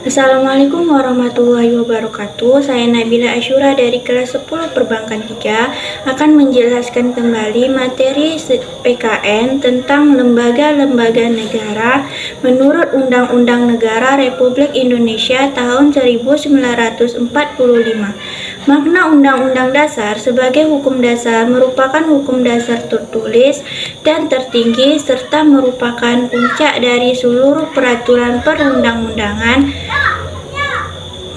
Assalamualaikum warahmatullahi wabarakatuh. Saya Nabila Asyura dari kelas 10 Perbankan 3 akan menjelaskan kembali materi PKN tentang lembaga-lembaga negara menurut Undang-Undang Negara Republik Indonesia tahun 1945. Makna Undang-Undang Dasar sebagai hukum dasar merupakan hukum dasar tertulis dan tertinggi serta merupakan puncak dari seluruh peraturan perundang-undangan.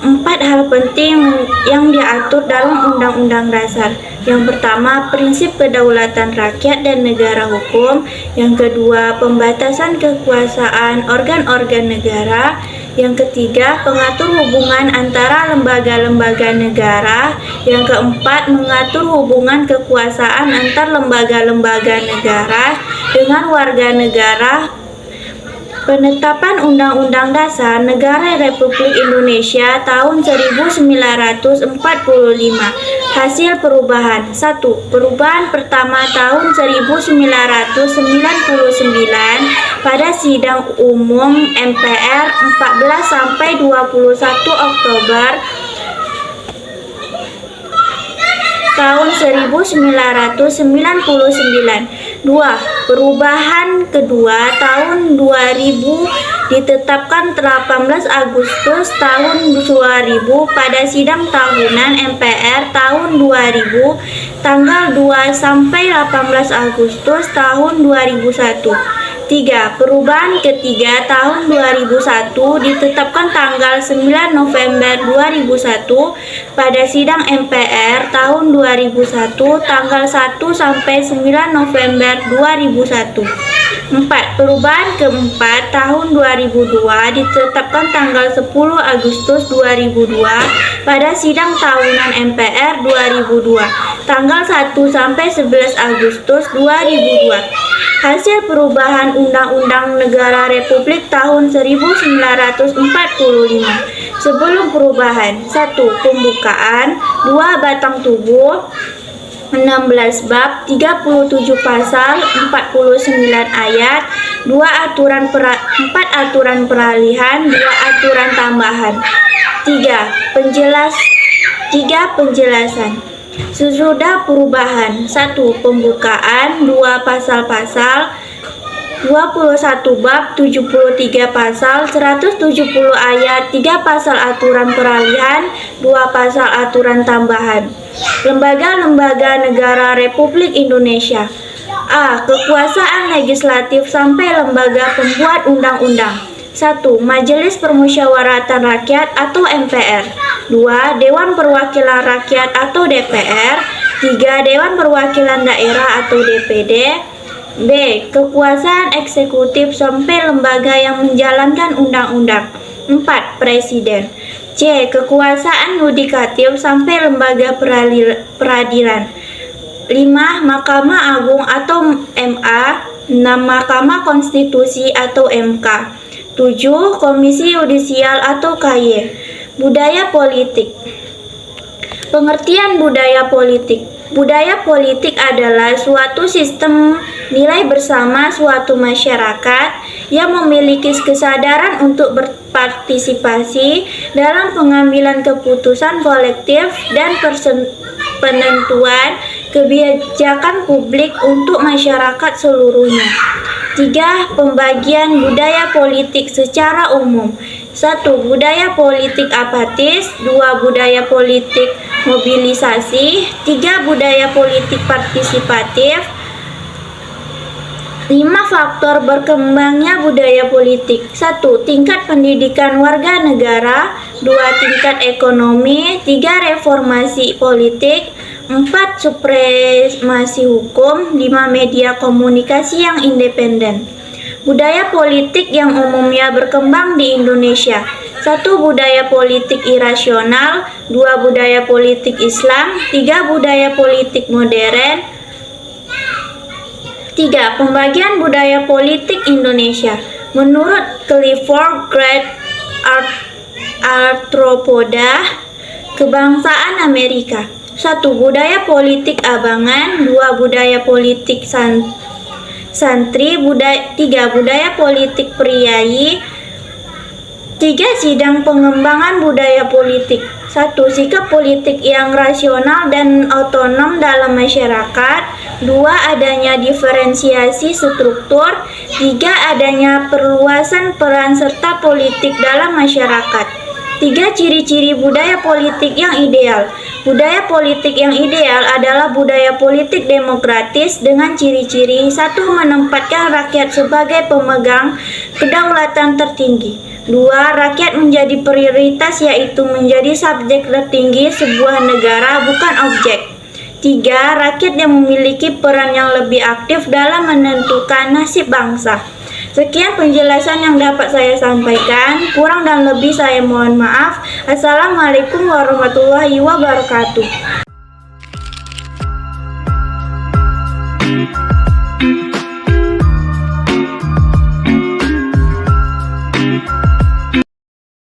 4 hal penting yang diatur dalam Undang-Undang Dasar. Yang pertama, prinsip kedaulatan rakyat dan negara hukum. Yang kedua, pembatasan kekuasaan organ-organ negara. Yang ketiga, pengatur hubungan antara lembaga-lembaga negara. Yang keempat, mengatur hubungan kekuasaan antar lembaga-lembaga negara dengan warga negara. Penetapan Undang-Undang Dasar Negara Republik Indonesia tahun 1945. Hasil perubahan. 1. Perubahan pertama tahun 1999 pada sidang umum MPR 14 sampai 21 Oktober tahun 1999. 2. Perubahan kedua tahun 2000 ditetapkan 18 Agustus tahun 2000 pada sidang tahunan MPR tahun 2000 tanggal 2 sampai 18 Agustus tahun 2001. 3. Perubahan ketiga tahun 2001 ditetapkan tanggal 9 November 2001 pada sidang MPR tahun 2001 tanggal 1 sampai 9 November 2001. 4. Perubahan keempat tahun 2002 ditetapkan tanggal 10 Agustus 2002 pada sidang tahunan MPR 2002 tanggal 1 sampai 11 Agustus 2002. Hasil perubahan Undang-Undang Negara Republik tahun 1945. Sebelum perubahan. 1. Pembukaan. 2. Batang tubuh. 16 bab, 37 pasal, 49 ayat, 4 aturan peralihan, 2 aturan tambahan. 3. Penjelasan. Sesudah perubahan. 1. Pembukaan. 2. Pasal-pasal 21 bab, 73 pasal, 170 ayat, 3 pasal aturan peralihan, 2 pasal aturan tambahan. Lembaga-lembaga negara Republik Indonesia. A. Kekuasaan legislatif sampai lembaga pembuat undang-undang. 1. Majelis Permusyawaratan Rakyat atau MPR. 2. Dewan Perwakilan Rakyat atau DPR. 3. Dewan Perwakilan Daerah atau DPD. B. Kekuasaan eksekutif sampai lembaga yang menjalankan undang-undang. 4. Presiden. C. Kekuasaan yudikatif sampai lembaga peradilan. 5. Mahkamah Agung atau MA. 6. Mahkamah Konstitusi atau MK. 7. Komisi Yudisial atau KY. Budaya politik. Pengertian budaya politik. Budaya politik adalah suatu sistem nilai bersama suatu masyarakat yang memiliki kesadaran untuk berpartisipasi dalam pengambilan keputusan kolektif dan penentuan kebijakan publik untuk masyarakat seluruhnya. 3. Pembagian budaya politik secara umum. 1. Budaya politik apatis. 2. Budaya politik mobilisasi. 3. Budaya politik partisipatif. 5 faktor berkembangnya budaya politik. 1. Tingkat pendidikan warga negara. 2. Tingkat ekonomi. 3. Reformasi politik. 4. Supremasi hukum. 5. Media komunikasi yang independen. Budaya politik yang umumnya berkembang di Indonesia. 1. Budaya politik irasional. 2. Budaya politik Islam. 3. Budaya politik modern. 3. Pembagian budaya politik Indonesia. Menurut Clifford Great Arthropoda, kebangsaan Amerika. 1. Budaya politik abangan. 2. Budaya politik santri. 3. Budaya politik priai. 3. Sidang pengembangan budaya politik. 1. Sikap politik yang rasional dan otonom dalam masyarakat. 2. Adanya diferensiasi struktur. 3. Adanya perluasan peran serta politik dalam masyarakat. 3. Ciri-ciri budaya politik yang ideal. Budaya politik yang ideal adalah budaya politik demokratis dengan ciri-ciri: 1. Menempatkan rakyat sebagai pemegang kedaulatan tertinggi. 2. Rakyat menjadi prioritas, yaitu menjadi subjek tertinggi sebuah negara, bukan objek. 3. Rakyat yang memiliki peran yang lebih aktif dalam menentukan nasib bangsa. Sekian penjelasan yang dapat saya sampaikan. Kurang dan lebih saya mohon maaf. Assalamualaikum warahmatullahi wabarakatuh.